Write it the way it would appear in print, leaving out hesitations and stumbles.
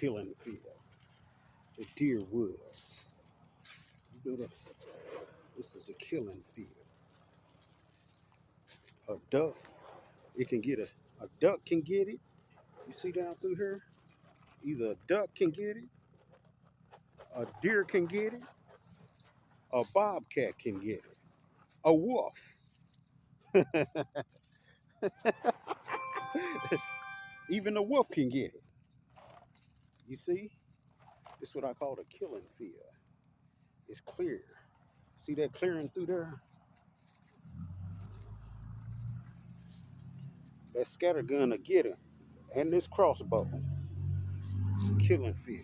killing field, the deer woods. You know this is the killing field. A duck, it can get a duck can get it. You see down through here? Either a duck can get it, a deer can get it, a bobcat can get it, a wolf. Even a wolf can get it. You see? This is what I call the killing field. It's clear. See that clearing through there? That scatter gun will get him. And this crossbow. Killing field.